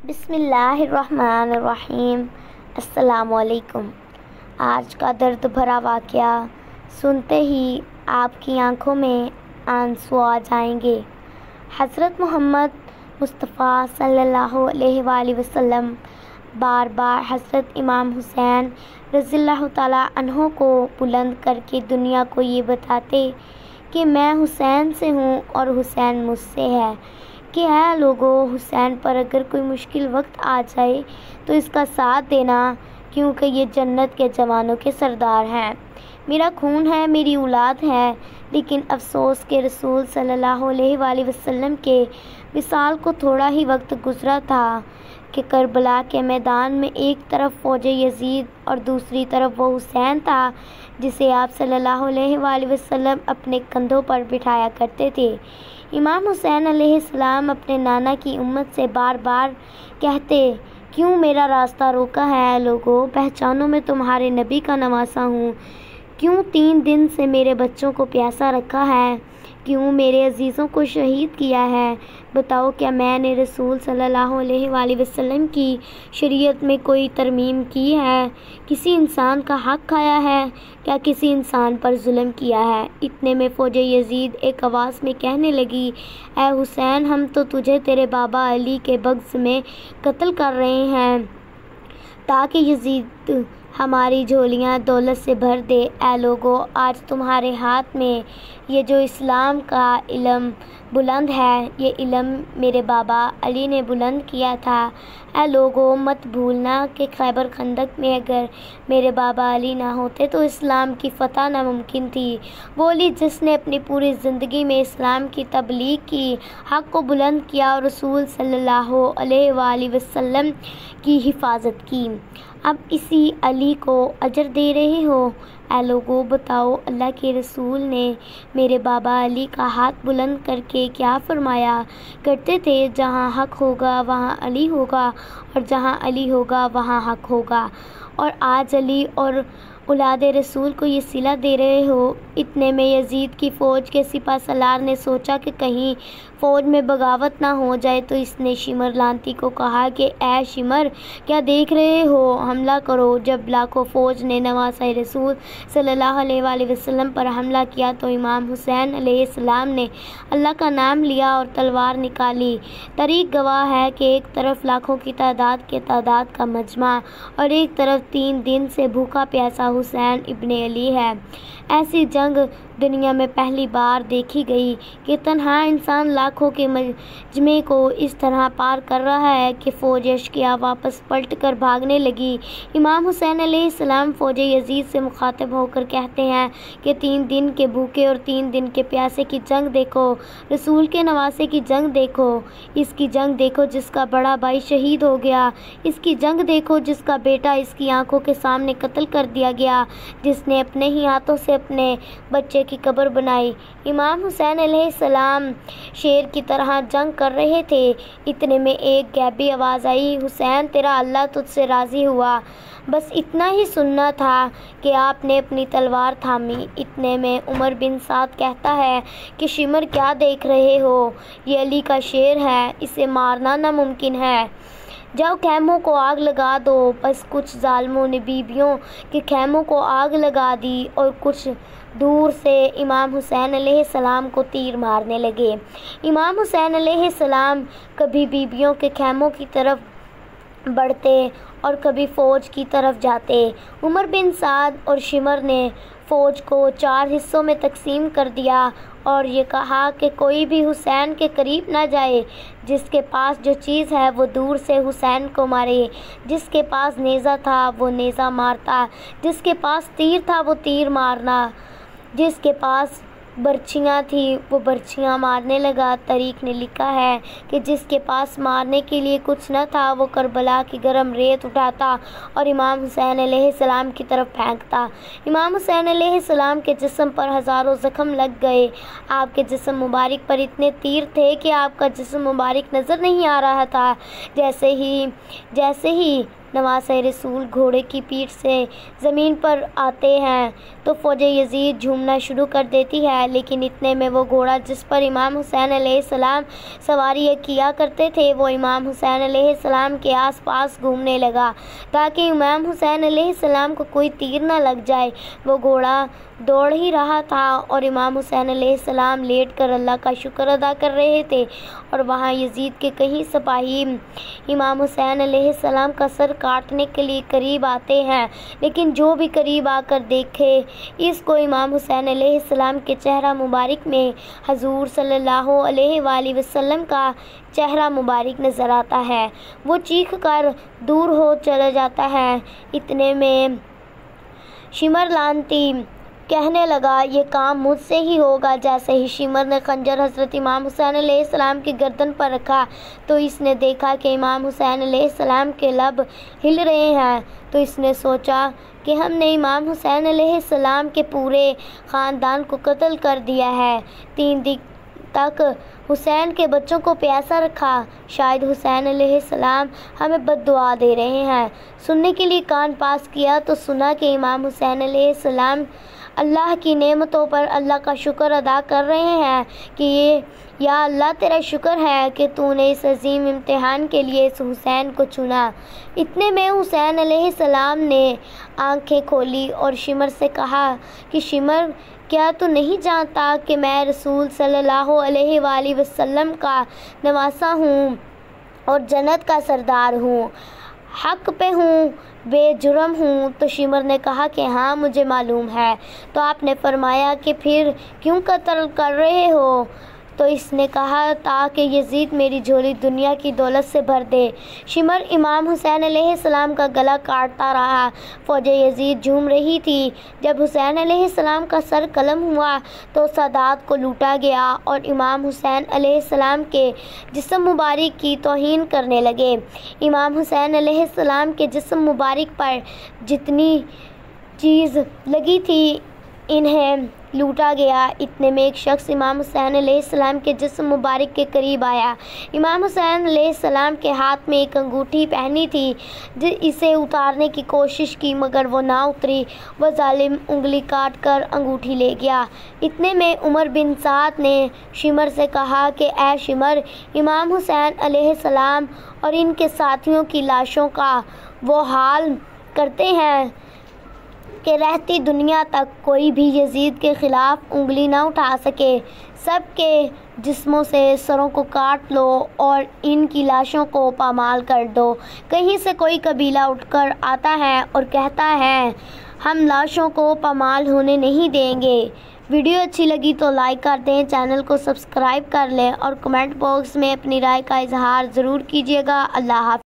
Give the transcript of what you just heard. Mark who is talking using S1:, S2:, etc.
S1: بسم اللہ الرحمن الرحیم۔ السلام علیکم۔ آج کا درد بھرا واقعہ سنتے ہی آپ کی آنکھوں میں آنسو آ جائیں گے۔ حضرت محمد مصطفیٰ صلی اللہ علیہ وآلہ وسلم بار بار حضرت امام حسین رضی اللہ تعالیٰ عنہ کو بلند کر کے دنیا کو یہ بتاتے کہ میں حسین سے ہوں اور حسین مجھ سے ہے، کہ اے لوگو، حسین پر اگر کوئی مشکل وقت آ جائے تو اس کا ساتھ دینا، کیونکہ یہ جنت کے جوانوں کے سردار ہیں، میرا خون ہے، میری اولاد ہے۔ لیکن افسوس کہ رسول صلی اللہ علیہ وآلہ وسلم کے وصال کو تھوڑا ہی وقت گزرا تھا کہ کربلا کے میدان میں ایک طرف فوج یزید اور دوسری طرف وہ حسین تھا جسے آپ صلی اللہ علیہ وآلہ وسلم اپنے کندھوں پر بٹھایا کرتے تھے۔ امام حسین علیہ السلام اپنے نانا کی امت سے بار بار کہتے، کیوں میرا راستہ روکا ہے لوگو؟ پہچانو میں تمہارے نبی کا نواسا ہوں۔ کیوں 3 دن سے میرے بچوں کو پیاسا رکھا ہے؟ کیوں میرے عزیزوں کو شہید کیا ہے؟ بتاؤ، کیا میں نے رسول صلی اللہ علیہ وآلہ وسلم کی شریعت میں کوئی ترمیم کی ہے؟ کسی انسان کا حق کھایا ہے؟ کیا کسی انسان پر ظلم کیا ہے؟ اتنے میں فوج یزید ایک آواز میں کہنے لگی، اے حسین، ہم تو تجھے تیرے بابا علی کے بغض میں قتل کر رہے ہیں تاکہ یزید ہماری جھولیاں دولت سے بھر دے۔ اے لوگو، آج تمہارے ہاتھ میں یہ جو اسلام کا علم بلند ہے، یہ علم میرے بابا علی نے بلند کیا تھا۔ اے لوگو، مت بھولنا کہ خیبر خندق میں اگر میرے بابا علی نہ ہوتے تو اسلام کی فتح ناممکن تھی۔ بولی جس نے اپنی پوری زندگی میں اسلام کی تبلیغ کی، حق کو بلند کیا اور رسول صلی اللہ علیہ وآلہ وسلم کی حفاظت کی، اب اسی علی کو اجر دے رہے ہو۔ اے لوگو، بتاؤ، اللہ کے رسول نے میرے بابا علی کا ہاتھ بلند کر کے کیا فرمایا کرتے تھے؟ جہاں حق ہوگا وہاں علی ہوگا، اور جہاں علی ہوگا وہاں حق ہوگا، اور آج علی اور اولاد رسول کو یہ صلہ دے رہے ہو۔ اتنے میں یزید کی فوج کے سپہ سالار نے سوچا کہ کہیں فوج میں بغاوت نہ ہو جائے، تو اس نے شمر لانتی کو کہا کہ اے شمر، کیا دیکھ رہے ہو، حملہ کرو۔ جب لاکھوں فوج نے نواسہ رسول صلی اللہ علیہ وآلہ وسلم پر حملہ کیا تو امام حسین علیہ السلام نے اللہ کا نام لیا اور تلوار نکالی۔ تاریخ گواہ ہے کہ ایک طرف لاکھوں کی تعداد کا مجمع اور ایک طرف 3 دن سے بھوکا پیاسا حسین ابن علی ہے۔ ایسی جنگ دنیا میں پہلی بار دیکھی گئی کہ تنہا انسان لاکھوں کے مجمع کو اس طرح پار کر رہا ہے کہ فوج اشقیا واپس پلٹ کر بھاگنے لگی۔ امام حسین علیہ السلام فوج یزید سے مخاطب ہو کر کہتے ہیں کہ 3 دن کے بھوکے اور 3 دن کے پیاسے کی جنگ دیکھو، رسول کے نواسے کی جنگ دیکھو، اس کی جنگ دیکھو جس کا بڑا بھائی شہید ہو گیا، اس کی جنگ دیکھو جس کا بیٹا اس کی آنکھوں کے سامنے قتل کر دیا گیا، جس نے اپنے ہی ہاتھوں سے اپنے بچے کی قبر بنائی۔ امام حسین علیہ السلام شیر کی طرح جنگ کر رہے تھے۔ اتنے میں ایک غیبی آواز آئی، حسین، تیرا اللہ تجھ سے راضی ہوا۔ بس اتنا ہی سننا تھا کہ آپ نے اپنی تلوار تھامی۔ اتنے میں عمر بن سعد کہتا ہے کہ شمر، کیا دیکھ رہے ہو؟ یہ علی کا شیر ہے، اسے مارنا ناممکن ہے، جاؤ خیموں کو آگ لگا دو۔ بس کچھ ظالموں نے بیبیوں کے خیموں کو آگ لگا دی اور کچھ دور سے امام حسین علیہ السلام کو تیر مارنے لگے۔ امام حسین علیہ السلام کبھی بیبیوں کے خیموں کی طرف بڑھتے اور کبھی فوج کی طرف جاتے۔ عمر بن سعد اور شمر نے فوج کو 4 حصوں میں تقسیم کر دیا اور یہ کہا کہ کوئی بھی حسین کے قریب نہ جائے، جس کے پاس جو چیز ہے وہ دور سے حسین کو مارے، جس کے پاس نیزہ تھا وہ نیزہ مارتا، جس کے پاس تیر تھا وہ تیر مارنا، جس کے پاس برچھیاں تھی وہ برچھیاں مارنے لگا۔ تاریخ نے لکھا ہے کہ جس کے پاس مارنے کے لیے کچھ نہ تھا وہ کربلا کی گرم ریت اٹھاتا اور امام حسین علیہ السلام کی طرف پھینکتا۔ امام حسین علیہ السلام کے جسم پر ہزاروں زخم لگ گئے۔ آپ کے جسم مبارک پر اتنے تیر تھے کہ آپ کا جسم مبارک نظر نہیں آ رہا تھا۔ جیسے ہی نواسۂ رسول گھوڑے کی پیٹھ سے زمین پر آتے ہیں تو فوج یزید جھومنا شروع کر دیتی ہے، لیکن اتنے میں وہ گھوڑا جس پر امام حسین علیہ السلام سواری کیا کرتے تھے وہ امام حسین علیہ السلام کے آس پاس گھومنے لگا تاکہ امام حسین علیہ السلام کو کوئی تیر نہ لگ جائے۔ وہ گھوڑا دوڑ ہی رہا تھا اور امام حسین علیہ السلام لیٹ کر اللہ کا شکر ادا کر رہے تھے، اور وہاں یزید کے کئی سپاہی امام حسین علیہ السلام کا سر کاٹنے کے لیے قریب آتے ہیں، لیکن جو بھی قریب آ کر دیکھے اس کو امام حسین علیہ السلام کے چہرہ مبارک میں حضور صلی اللہ علیہ وآلہ وسلم کا چہرہ مبارک نظر آتا ہے، وہ چیخ کر دور ہو چلا جاتا ہے۔ اتنے میں شمر لعنتی کہنے لگا یہ کام مجھ سے ہی ہوگا۔ جیسے ہی شمر نے خنجر حضرت امام حسین علیہ السلام کی گردن پر رکھا تو اس نے دیکھا کہ امام حسین علیہ السلام کے لب ہل رہے ہیں، تو اس نے سوچا کہ ہم نے امام حسین علیہ السلام کے پورے خاندان کو قتل کر دیا ہے، 3 دن تک حسین کے بچوں کو پیاسا رکھا، شاید حسین علیہ السلام ہمیں بد دعا دے رہے ہیں۔ سننے کے لیے کان پاس کیا تو سنا کہ امام حسین علیہ السلام اللہ کی نعمتوں پر اللہ کا شکر ادا کر رہے ہیں کہ یا اللہ تیرا شکر ہے کہ تو نے اس عظیم امتحان کے لیے اس حسین کو چنا۔ اتنے میں حسین علیہ السلام نے آنکھیں کھولی اور شمر سے کہا کہ شمر کیا تو نہیں جانتا کہ میں رسول صلی اللہ علیہ وآلہ وسلم کا نواسہ ہوں اور جنت کا سردار ہوں، حق پہ ہوں، بے جرم ہوں؟ تو شمر نے کہا کہ ہاں مجھے معلوم ہے۔ تو آپ نے فرمایا کہ پھر کیوں قتل کر رہے ہو؟ تو اس نے کہا تاکہ یزید میری جھولی دنیا کی دولت سے بھر دے۔ شمر امام حسین علیہ السلام کا گلا کاٹتا رہا، فوج یزید جھوم رہی تھی۔ جب حسین علیہ السلام کا سر قلم ہوا تو سادات کو لوٹا گیا اور امام حسین علیہ السلام کے جسم مبارک کی توہین کرنے لگے۔ امام حسین علیہ السلام کے جسم مبارک پر جتنی چیز لگی تھی انہیں لوٹا گیا۔ اتنے میں ایک شخص امام حسین علیہ السلام کے جسم مبارک کے قریب آیا۔ امام حسین علیہ السلام کے ہاتھ میں ایک انگوٹھی پہنی تھی، اسے اتارنے کی کوشش کی مگر وہ نہ اتری۔ وہ ظالم انگلی کاٹ کر انگوٹھی لے گیا۔ اتنے میں عمر بن سعد نے شمر سے کہا کہ اے شمر، امام حسین علیہ السلام اور ان کے ساتھیوں کی لاشوں کا وہ حال کرتے ہیں کہ رہتی دنیا تک کوئی بھی یزید کے خلاف انگلی نہ اٹھا سکے۔ سب کے جسموں سے سروں کو کاٹ لو اور ان کی لاشوں کو پامال کر دو۔ کہیں سے کوئی قبیلہ اٹھ کر آتا ہے اور کہتا ہے ہم لاشوں کو پامال ہونے نہیں دیں گے۔ ویڈیو اچھی لگی تو لائک کر دیں، چینل کو سبسکرائب کر لیں اور کمنٹ باکس میں اپنی رائے کا اظہار ضرور کیجیے گا۔ اللہ حافظ۔